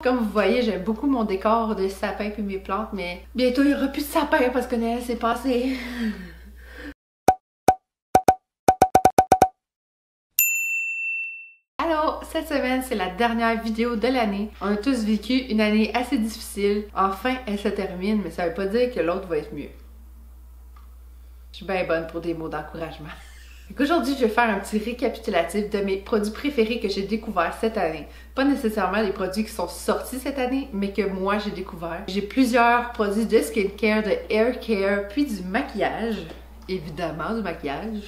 Comme vous voyez, j'aime beaucoup mon décor de sapin puis mes plantes, mais bientôt il n'y aura plus de sapin parce que Noël s'est passé. Allô, cette semaine c'est la dernière vidéo de l'année. On a tous vécu une année assez difficile. Enfin, elle se termine, mais ça veut pas dire que l'autre va être mieux. Je suis bien bonne pour des mots d'encouragement. Aujourd'hui, je vais faire un petit récapitulatif de mes produits préférés que j'ai découverts cette année. Pas nécessairement des produits qui sont sortis cette année, mais que moi j'ai découverts. J'ai plusieurs produits de skincare, de hair care, puis du maquillage. Évidemment, du maquillage.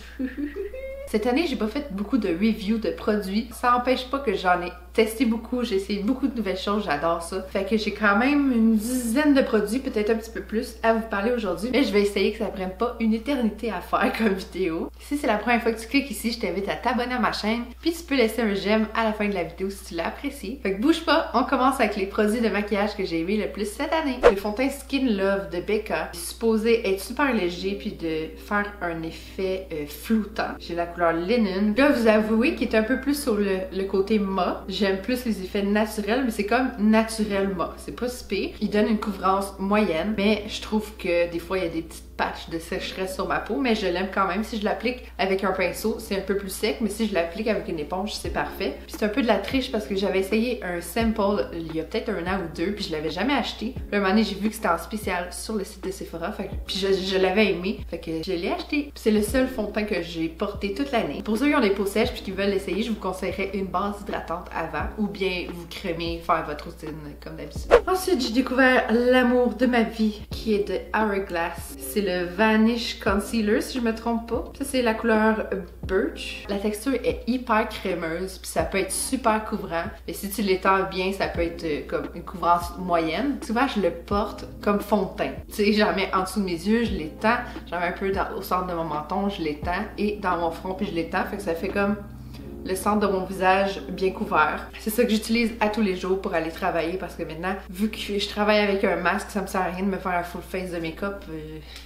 Cette année, j'ai pas fait beaucoup de reviews de produits. Ça n'empêche pas que j'en ai testé beaucoup, j'ai essayé beaucoup de nouvelles choses, j'adore ça. Fait que j'ai quand même une dizaine de produits, peut-être un petit peu plus, à vous parler aujourd'hui. Mais je vais essayer que ça prenne pas une éternité à faire comme vidéo. Si c'est la première fois que tu cliques ici, je t'invite à t'abonner à ma chaîne. Puis tu peux laisser un j'aime à la fin de la vidéo si tu l'as apprécié. Fait que bouge pas, on commence avec les produits de maquillage que j'ai aimé le plus cette année. Le fond de teint Skin Love de Becca est supposé être super léger puis de faire un effet floutant. J'ai la couleur Linen. Je dois vous avouer qu'il est un peu plus sur le côté mat. J'aime plus les effets naturels, mais c'est comme naturel mat. C'est pas si pire. Il donne une couvrance moyenne, mais je trouve que des fois il y a des petites patchs de sécheresse sur ma peau, mais je l'aime quand même. Si je l'applique avec un pinceau, c'est un peu plus sec, mais si je l'applique avec une éponge, c'est parfait. Puis c'est un peu de la triche parce que j'avais essayé un sample il y a peut-être un an ou deux, puis je l'avais jamais acheté. Là, un moment donné, j'ai vu que c'était en spécial sur le site de Sephora, puis je l'avais aimé, fait que je l'ai acheté. C'est le seul fond de teint que j'ai porté toute l'année. Pour ceux qui ont des peaux sèches puis qui veulent l'essayer, je vous conseillerais une base hydratante avant, ou bien vous crémez, faire votre routine comme d'habitude. Ensuite, j'ai découvert l'amour de ma vie, qui est de Hourglass. C'est le Vanish Concealer, si je me trompe pas. Ça, c'est la couleur Birch. La texture est hyper crémeuse, puis ça peut être super couvrant. Mais si tu l'étends bien, ça peut être comme une couvrance moyenne. Souvent, je le porte comme fond de teint. Tu sais, j'en mets en dessous de mes yeux, je l'étends. J'en mets un peu au centre de mon menton, je l'étends. Et dans mon front, puis je l'étends. Fait que ça fait comme le centre de mon visage bien couvert. C'est ça que j'utilise à tous les jours pour aller travailler parce que maintenant, vu que je travaille avec un masque, ça me sert à rien de me faire un full face de make-up.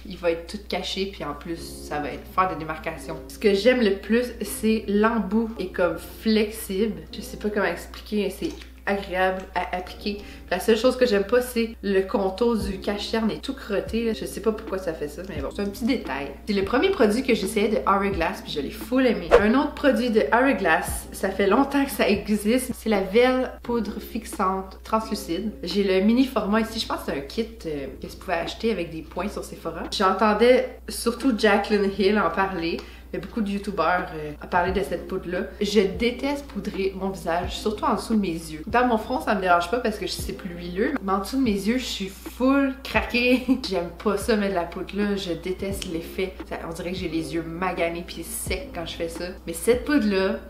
Il va être tout caché, puis en plus, ça va être faire des démarcations. Ce que j'aime le plus, c'est l'embout est comme flexible. Je sais pas comment expliquer, c'est agréable à appliquer. La seule chose que j'aime pas, c'est le contour du cache-cerne est tout crotté. Là. Je sais pas pourquoi ça fait ça, mais bon, c'est un petit détail. C'est le premier produit que j'essayais de Hourglass, puis je l'ai full aimé. Un autre produit de Hourglass, ça fait longtemps que ça existe, c'est la Veil poudre fixante translucide. J'ai le mini format ici, je pense que c'est un kit que tu pouvais acheter avec des points sur Sephora. J'entendais surtout Jaclyn Hill en parler. Il y a beaucoup de youtubeurs à parler de cette poudre-là. Je déteste poudrer mon visage, surtout en dessous de mes yeux. Dans mon front, ça me dérange pas parce que c'est plus huileux, mais en dessous de mes yeux, je suis full craquée. J'aime pas ça mettre de la poudre-là, je déteste l'effet. On dirait que j'ai les yeux maganés puis secs quand je fais ça. Mais cette poudre-là,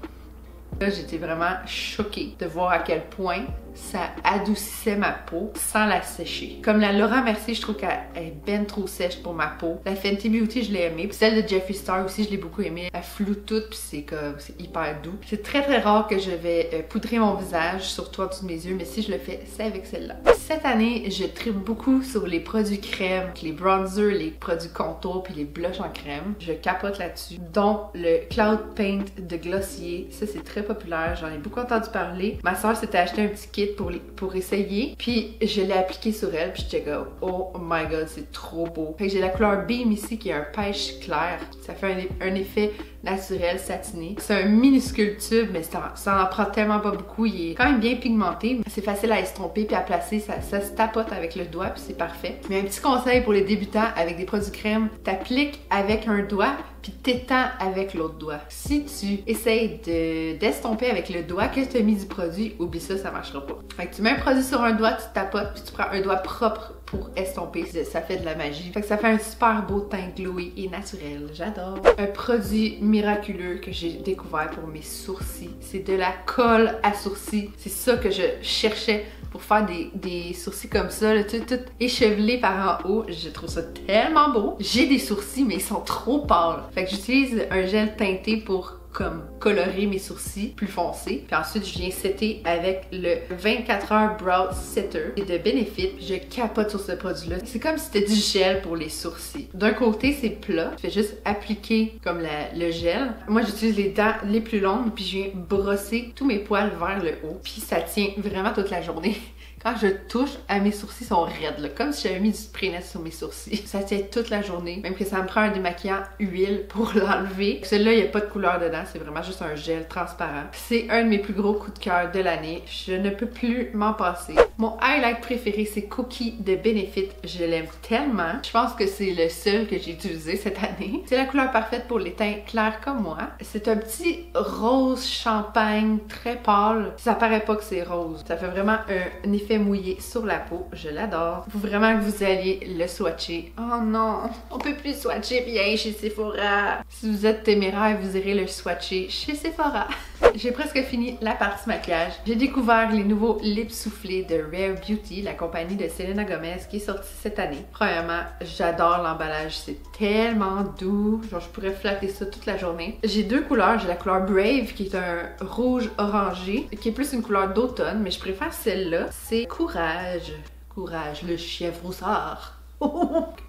j'étais vraiment choquée de voir à quel point ça adoucissait ma peau sans la sécher. Comme la Laura Mercier, je trouve qu'elle est ben trop sèche pour ma peau. La Fenty Beauty, je l'ai aimée. Puis celle de Jeffree Star aussi, je l'ai beaucoup aimée. Elle floute toute, puis c'est hyper doux. C'est très très rare que je vais poudrer mon visage, surtout en dessous de mes yeux, mais si je le fais, c'est avec celle-là. Cette année, je tripe beaucoup sur les produits crème, les bronzers, les produits contour, puis les blushs en crème. Je capote là-dessus, dont le Cloud Paint de Glossier. Ça, c'est très populaire, j'en ai beaucoup entendu parler. Ma soeur s'était acheté un petit kit pour essayer, puis je l'ai appliqué sur elle, puis j'étais comme oh my god, c'est trop beau. Fait que j'ai la couleur Beam ici qui est un pêche clair. Ça fait un effet naturel satiné. C'est un minuscule tube, mais ça en prend tellement pas beaucoup. Il est quand même bien pigmenté. C'est facile à estomper puis à placer. Ça se tapote avec le doigt puis c'est parfait. Mais un petit conseil pour les débutants avec des produits crème, t'appliques avec un doigt puis t'étends avec l'autre doigt. Si tu essayes d'estomper avec le doigt que tu as mis du produit, oublie ça, ça marchera pas. Fait que tu mets un produit sur un doigt, tu tapotes puis tu prends un doigt propre pour estomper. Ça fait de la magie. Fait que ça fait un super beau teint glowy et naturel. J'adore. Un produit miraculeux que j'ai découvert pour mes sourcils. C'est de la colle à sourcils. C'est ça que je cherchais pour faire des sourcils comme ça, là, tout échevelé par en haut. Je trouve ça tellement beau. J'ai des sourcils, mais ils sont trop pâles. Fait que j'utilise un gel teinté pour comme colorer mes sourcils plus foncés. Puis ensuite, je viens setter avec le 24 heures Brow Setter et de Benefit. Je capote sur ce produit-là. C'est comme si c'était du gel pour les sourcils. D'un côté, c'est plat. Je fais juste appliquer comme le gel. Moi, j'utilise les dents les plus longues puis je viens brosser tous mes poils vers le haut. Puis ça tient vraiment toute la journée. Quand je touche à mes sourcils sont raides, là, comme si j'avais mis du spray net sur mes sourcils. Ça tient toute la journée, même que ça me prend un démaquillant huile pour l'enlever. Celui-là, il n'y a pas de couleur dedans, c'est vraiment juste un gel transparent. C'est un de mes plus gros coups de cœur de l'année. Je ne peux plus m'en passer. Mon highlight préféré, c'est Cookie de Benefit. Je l'aime tellement. Je pense que c'est le seul que j'ai utilisé cette année. C'est la couleur parfaite pour les teints clairs comme moi. C'est un petit rose champagne très pâle. Ça paraît pas que c'est rose. Ça fait vraiment un effet mouillé sur la peau. Je l'adore. Faut vraiment que vous alliez le swatcher. Oh non, on peut plus swatcher bien chez Sephora. Si vous êtes téméraire, vous irez le swatcher chez Sephora. J'ai presque fini la partie maquillage. J'ai découvert les nouveaux lips soufflés de Rare Beauty, la compagnie de Selena Gomez qui est sortie cette année. Premièrement, j'adore l'emballage. C'est tellement doux. Genre, je pourrais flatter ça toute la journée. J'ai deux couleurs. J'ai la couleur Brave qui est un rouge orangé, qui est plus une couleur d'automne, mais je préfère celle-là. C'est Courage. Courage, le chien froussard.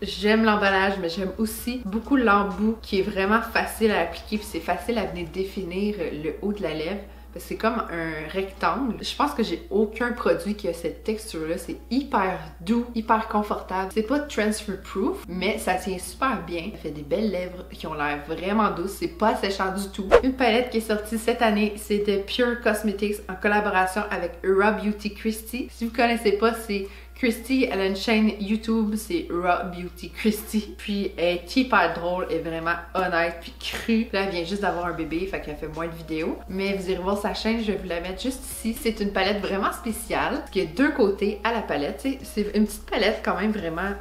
J'aime l'emballage, mais j'aime aussi beaucoup l'embout qui est vraiment facile à appliquer, puis c'est facile à venir définir le haut de la lèvre. Parce que c'est comme un rectangle. Je pense que j'ai aucun produit qui a cette texture-là. C'est hyper doux, hyper confortable. C'est pas transfer proof, mais ça tient super bien. Ça fait des belles lèvres qui ont l'air vraiment douces. C'est pas séchant du tout. Une palette qui est sortie cette année, c'est de Pure Cosmetics en collaboration avec Raw Beauty Christy. Si vous connaissez pas, c'est Christy, elle a une chaîne YouTube, c'est Raw Beauty Christy. Puis elle est hyper drôle, elle est vraiment honnête puis crue. Là, elle vient juste d'avoir un bébé, fait qu'elle fait moins de vidéos. Mais vous irez voir sa chaîne, je vais vous la mettre juste ici. C'est une palette vraiment spéciale, parce qu'il y a deux côtés à la palette. C'est une petite palette quand même vraiment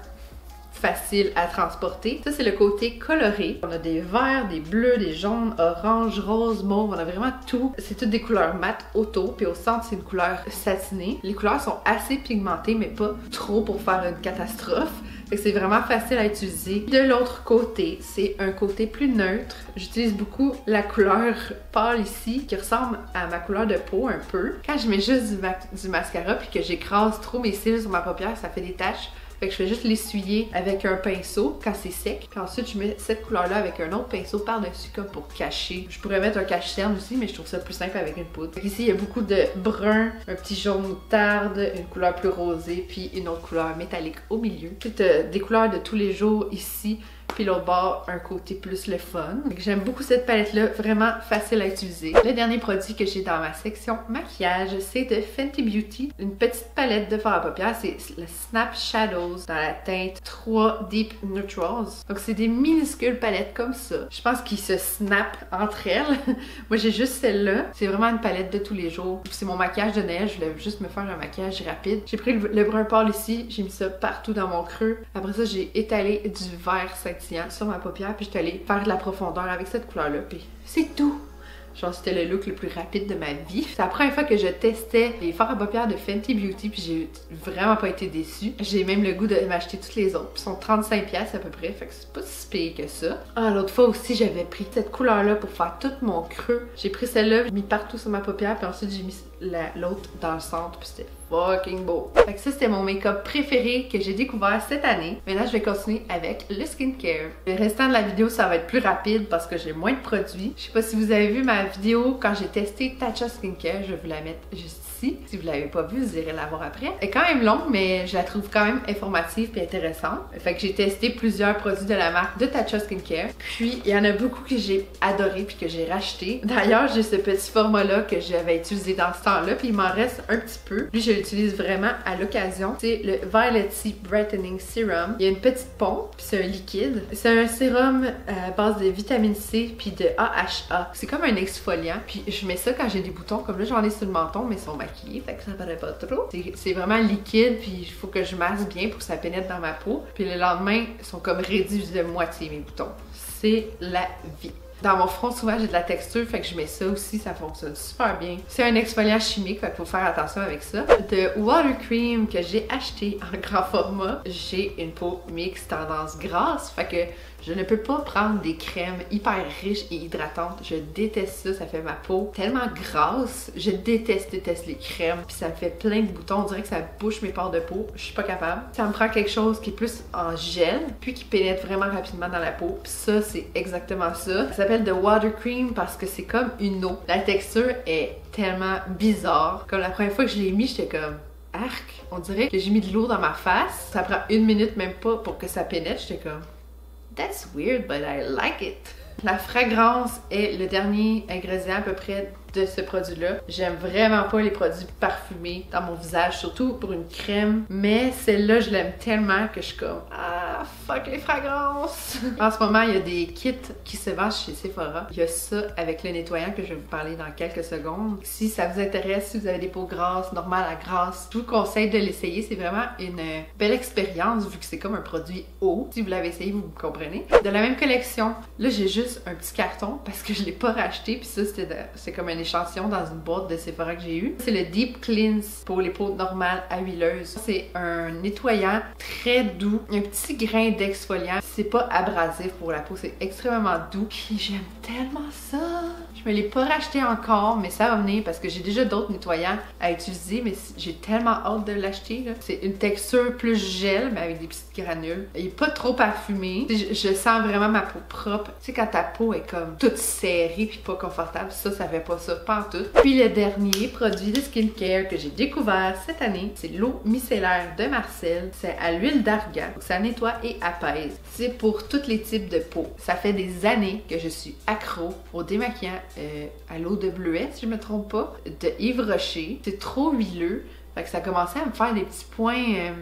facile à transporter. Ça, c'est le côté coloré. On a des verts, des bleus, des jaunes, orange, rose, mauve. On a vraiment tout. C'est toutes des couleurs mat auto. Puis au centre, c'est une couleur satinée. Les couleurs sont assez pigmentées, mais pas trop pour faire une catastrophe. Fait que c'est vraiment facile à utiliser. De l'autre côté, c'est un côté plus neutre. J'utilise beaucoup la couleur pâle ici, qui ressemble à ma couleur de peau un peu. Quand je mets juste du mascara puis que j'écrase trop mes cils sur ma paupière, ça fait des taches. Fait que je vais juste l'essuyer avec un pinceau quand c'est sec. Puis ensuite, je mets cette couleur-là avec un autre pinceau par-dessus comme pour cacher. Je pourrais mettre un cache-cerne aussi, mais je trouve ça plus simple avec une poudre. Fait qu'ici, il y a beaucoup de brun, un petit jaune moutarde, une couleur plus rosée, puis une autre couleur métallique au milieu. Toutes des couleurs de tous les jours ici. Puis l'autre bord, un côté plus le fun. J'aime beaucoup cette palette-là, vraiment facile à utiliser. Le dernier produit que j'ai dans ma section maquillage, c'est de Fenty Beauty. Une petite palette de fard à paupières, c'est le Snap Shadows dans la teinte 3 Deep Neutrals. Donc c'est des minuscules palettes comme ça. Je pense qu'ils se snap entre elles. Moi j'ai juste celle-là. C'est vraiment une palette de tous les jours. C'est mon maquillage de neige, je voulais juste me faire un maquillage rapide. J'ai pris le brun pâle ici, j'ai mis ça partout dans mon creux. Après ça, j'ai étalé du vert scintillant sur ma paupière, puis j'étais allée faire de la profondeur avec cette couleur-là, puis c'est tout! Genre, c'était le look le plus rapide de ma vie. C'est la première fois que je testais les fards à paupières de Fenty Beauty, puis j'ai vraiment pas été déçue. J'ai même le goût de m'acheter toutes les autres. Puis ils sont 35$ à peu près, fait que c'est pas si pire que ça. Ah, l'autre fois aussi, j'avais pris cette couleur-là pour faire tout mon creux. J'ai pris celle-là, j'ai mis partout sur ma paupière, puis ensuite j'ai mis l'autre dans le centre, puis c'était fucking beau. Fait que ça, c'était mon make-up préféré que j'ai découvert cette année. Maintenant, je vais continuer avec le skincare. Le restant de la vidéo, ça va être plus rapide parce que j'ai moins de produits. Je sais pas si vous avez vu ma vidéo quand j'ai testé Tatcha Skincare, je vais vous la mettre juste ici. Si vous l'avez pas vue, vous irez la voir après. Elle est quand même longue, mais je la trouve quand même informative et intéressante. Fait que j'ai testé plusieurs produits de la marque de Tatcha Skincare. Puis, il y en a beaucoup que j'ai adoré puis que j'ai racheté. D'ailleurs, j'ai ce petit format-là que j'avais utilisé dans ce temps-là, puis il m'en reste un petit peu. Lui, je l'utilise vraiment à l'occasion. C'est le Violet Sea Brightening Serum. Il y a une petite pompe, puis c'est un liquide. C'est un sérum à base de vitamine C puis de AHA. C'est comme un exfoliant. Puis je mets ça quand j'ai des boutons. Comme là, j'en ai sur le menton, mais ils sont maquillés, fait que ça paraît pas trop. C'est vraiment liquide, puis il faut que je masse bien pour que ça pénètre dans ma peau. Puis le lendemain, ils sont comme réduits de moitié, mes boutons. C'est la vie. Dans mon front, souvent, j'ai de la texture, fait que je mets ça aussi, ça fonctionne super bien. C'est un exfoliant chimique, fait qu'il faut faire attention avec ça. De Water Cream que j'ai acheté en grand format, j'ai une peau mixte tendance grasse, fait que je ne peux pas prendre des crèmes hyper riches et hydratantes. Je déteste ça, ça fait ma peau tellement grasse. Je déteste les crèmes, puis ça me fait plein de boutons. On dirait que ça bouche mes pores de peau. Je suis pas capable. Ça me prend quelque chose qui est plus en gel, puis qui pénètre vraiment rapidement dans la peau. Puis ça, c'est exactement ça. Ça s'appelle The Water Cream parce que c'est comme une eau. La texture est tellement bizarre. Comme la première fois que je l'ai mis, j'étais comme... arc, on dirait que j'ai mis de l'eau dans ma face. Ça prend 1 minute même pas pour que ça pénètre. J'étais comme, that's weird, but I like it. La fragrance est le dernier ingrédient à peu près de ce produit-là. J'aime vraiment pas les produits parfumés dans mon visage, surtout pour une crème. Mais celle-là, je l'aime tellement que je suis comme, ah, fuck les fragrances! En ce moment, il y a des kits qui se vendent chez Sephora. Il y a ça avec le nettoyant que je vais vous parler dans quelques secondes. Si ça vous intéresse, si vous avez des peaux grasses, normales à grasses, je vous conseille de l'essayer. C'est vraiment une belle expérience vu que c'est comme un produit eau. Si vous l'avez essayé, vous me comprenez. De la même collection, là, j'ai juste un petit carton parce que je l'ai pas racheté. Puis ça, c'est comme un échantillon dans une boîte de Sephora que j'ai eu. C'est le Deep Cleanse pour les peaux normales à huileuses. C'est un nettoyant très doux, un petit grain d'exfoliant. C'est pas abrasif pour la peau, c'est extrêmement doux. Puis j'aime tellement ça! Je me l'ai pas racheté encore, mais ça va venir parce que j'ai déjà d'autres nettoyants à utiliser, mais j'ai tellement hâte de l'acheter. C'est une texture plus gel, mais avec des petites granules. Il est pas trop parfumé. Je sens vraiment ma peau propre. Tu sais, quand ta peau est comme toute serrée puis pas confortable, ça fait pas ça, pas en tout. Puis le dernier produit de skincare que j'ai découvert cette année, c'est l'eau micellaire de Marcel. C'est à l'huile d'argan. Ça nettoie et apaise. C'est pour tous les types de peau. Ça fait des années que je suis accro au démaquillant à l'eau de bleuet, si je me trompe pas, de Yves Rocher. C'est trop huileux. Fait que ça commençait à me faire des petits points,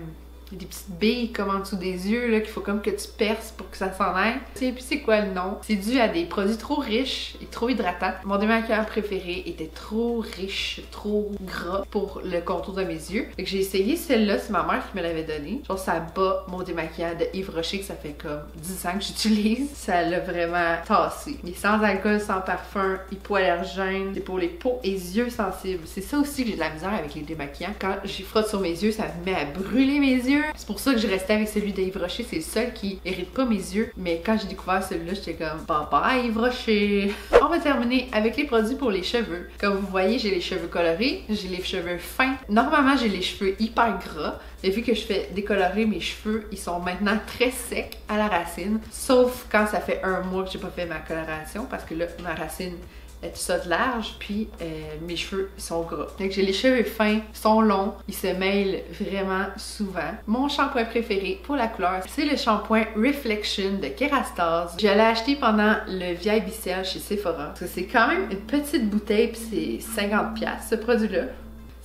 des petites billes comme en dessous des yeux, là, qu'il faut comme que tu perces pour que ça s'en aille. Tu sais, puis c'est quoi le nom? C'est dû à des produits trop riches et trop hydratants. Mon démaquillant préféré était trop riche, trop gras pour le contour de mes yeux. Fait que j'ai essayé celle-là, c'est ma mère qui me l'avait donnée. Genre, ça bat mon démaquillant de Yves Rocher, que ça fait comme 10 ans que j'utilise. Ça l'a vraiment tassé. Il est sans alcool, sans parfum, hypoallergène. C'est pour les peaux et yeux sensibles. C'est ça aussi que j'ai de la misère avec les démaquillants. Quand j'y frotte sur mes yeux, ça me met à brûler mes yeux. C'est pour ça que je restais avec celui d'Yves Rocher. C'est le seul qui irrite pas mes yeux. Mais quand j'ai découvert celui-là, j'étais comme bye bye Yves Rocher. On va terminer avec les produits pour les cheveux. Comme vous voyez, j'ai les cheveux colorés, j'ai les cheveux fins. Normalement, j'ai les cheveux hyper gras. Mais vu que je fais décolorer mes cheveux, ils sont maintenant très secs à la racine. Sauf quand ça fait 1 mois que j'ai pas fait ma coloration. Parce que là, ma racine est toute large, puis mes cheveux sont gras. Donc j'ai les cheveux fins, sont longs, ils se mêlent vraiment souvent. Mon shampoing préféré pour la couleur, c'est le shampoing Reflection de Kerastase. Je l'ai acheté pendant le VIBCL chez Sephora. Parce que c'est quand même une petite bouteille, puis c'est 50$ ce produit-là.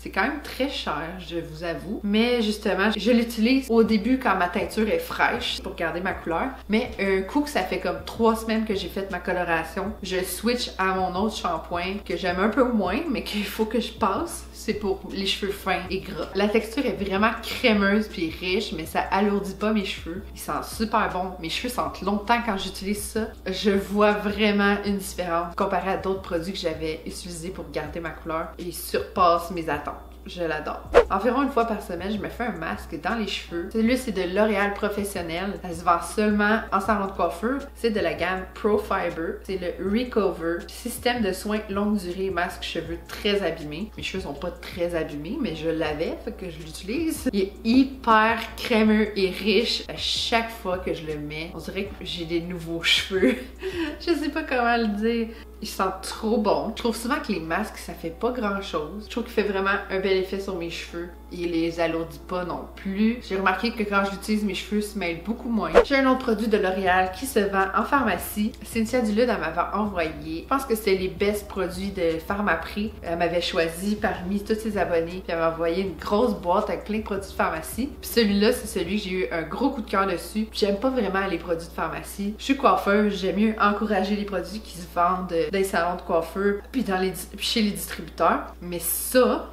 C'est quand même très cher, je vous avoue. Mais justement, je l'utilise au début quand ma teinture est fraîche pour garder ma couleur. Mais un coup que ça fait comme 3 semaines que j'ai fait ma coloration, je switch à mon autre shampoing que j'aime un peu moins, mais qu'il faut que je passe. C'est pour les cheveux fins et gras. La texture est vraiment crémeuse puis riche, mais ça alourdit pas mes cheveux. Ils sentent super bon. Mes cheveux sentent longtemps quand j'utilise ça. Je vois vraiment une différence comparé à d'autres produits que j'avais utilisés pour garder ma couleur et ils surpassent mes attentes. Je l'adore. Environ 1 fois par semaine, je me fais un masque dans les cheveux. Celui-là, c'est de L'Oréal Professionnel. Ça se vend seulement en salon de coiffure. C'est de la gamme Pro Fiber. C'est le Recover. Système de soins longue durée, masque cheveux très abîmés. Mes cheveux sont pas très abîmés, mais je l'avais, fait que je l'utilise. Il est hyper crémeux et riche. À chaque fois que je le mets, on dirait que j'ai des nouveaux cheveux. Je sais pas comment le dire. Ils sentent trop bon. Je trouve souvent que les masques, ça fait pas grand chose. Je trouve qu'il fait vraiment un bel effet sur mes cheveux. Il les alourdit pas non plus. J'ai remarqué que quand je l'utilise, mes cheveux se mêlent beaucoup moins. J'ai un autre produit de L'Oréal qui se vend en pharmacie. Cynthia Dulude, elle m'avait envoyé. Je pense que c'est les best produits de Pharmaprix. Elle m'avait choisi parmi tous ses abonnés. Puis elle m'a envoyé une grosse boîte avec plein de produits de pharmacie. Puis celui-là, c'est celui que j'ai eu un gros coup de cœur dessus. J'aime pas vraiment les produits de pharmacie. Je suis coiffeuse, j'aime mieux encourager les produits qui se vendent dans les salons de coiffeur, puis chez les distributeurs. Mais ça,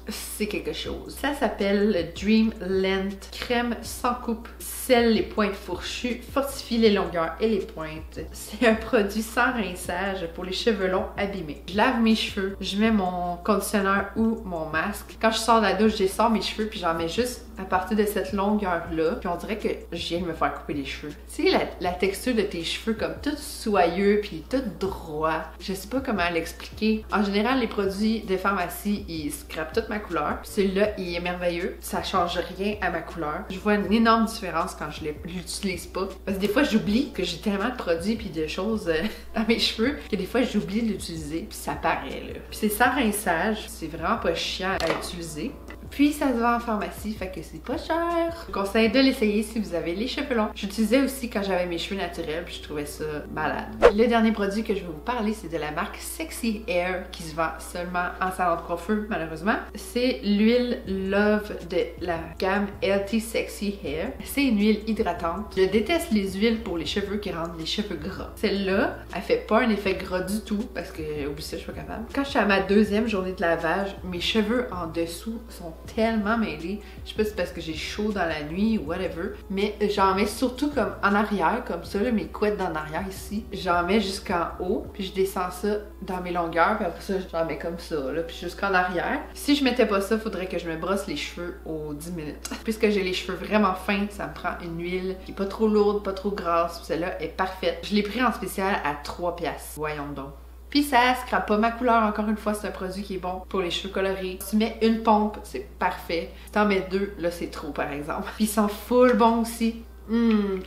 c'est quelque chose. Ça s'appelle le Dream Length crème sans coupe. Scelle les pointes fourchues, fortifie les longueurs et les pointes. C'est un produit sans rinçage pour les cheveux longs abîmés. Je lave mes cheveux, je mets mon conditionneur ou mon masque. Quand je sors de la douche, je sors mes cheveux puis j'en mets juste à partir de cette longueur-là. Puis on dirait que je viens de me faire couper les cheveux. Tu sais, la texture de tes cheveux comme tout soyeux puis tout droit. Je sais pas comment l'expliquer. En général, les produits de pharmacie, ils scrapent toute ma couleur. Celui-là, il est merveilleux. Ça change rien à ma couleur. Je vois une énorme différence quand je l'utilise pas. Parce que des fois, j'oublie que j'ai tellement de produits puis de choses dans mes cheveux que des fois, j'oublie de l'utiliser puis ça paraît là. Puis c'est sans rinçage. C'est vraiment pas chiant à utiliser. Puis ça se vend en pharmacie, fait que c'est pas cher. Je vous conseille de l'essayer si vous avez les cheveux longs. J'utilisais aussi quand j'avais mes cheveux naturels, puis je trouvais ça malade. Le dernier produit que je vais vous parler, c'est de la marque Sexy Hair qui se vend seulement en salon de coiffeur, malheureusement. C'est l'huile Love de la gamme Healthy Sexy Hair. C'est une huile hydratante. Je déteste les huiles pour les cheveux qui rendent les cheveux gras. Celle-là, elle fait pas un effet gras du tout parce que, oublie ça, je suis pas capable. Quand je suis à ma deuxième journée de lavage, mes cheveux en dessous sont tellement mêlés. Je sais pas si c'est parce que j'ai chaud dans la nuit ou whatever, mais j'en mets surtout comme en arrière, comme ça, là, mes couettes en arrière ici. J'en mets jusqu'en haut, puis je descends ça dans mes longueurs, puis après ça, j'en mets comme ça, là, puis jusqu'en arrière. Si je mettais pas ça, faudrait que je me brosse les cheveux aux 10 minutes. Puisque j'ai les cheveux vraiment fins, ça me prend une huile qui est pas trop lourde, pas trop grasse. Celle-là est parfaite. Je l'ai pris en spécial à 3$. Voyons donc. Puis ça scrape pas ma couleur, encore une fois, c'est un produit qui est bon pour les cheveux colorés. Si tu mets une pompe, c'est parfait. Si t'en mets deux, là c'est trop par exemple. Puis ils sont full bons aussi.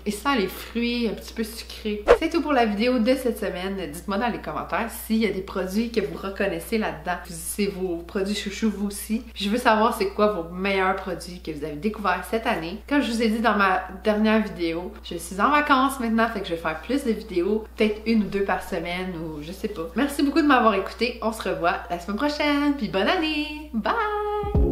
Et ça, les fruits un petit peu sucrés. C'est tout pour la vidéo de cette semaine. Dites-moi dans les commentaires s'il y a des produits que vous reconnaissez là-dedans. C'est vos produits chouchous vous aussi. Puis je veux savoir c'est quoi vos meilleurs produits que vous avez découverts cette année. Comme je vous ai dit dans ma dernière vidéo, je suis en vacances maintenant, fait que je vais faire plus de vidéos, peut-être 1 ou 2 par semaine ou je sais pas. Merci beaucoup de m'avoir écouté. On se revoit la semaine prochaine. Puis bonne année! Bye!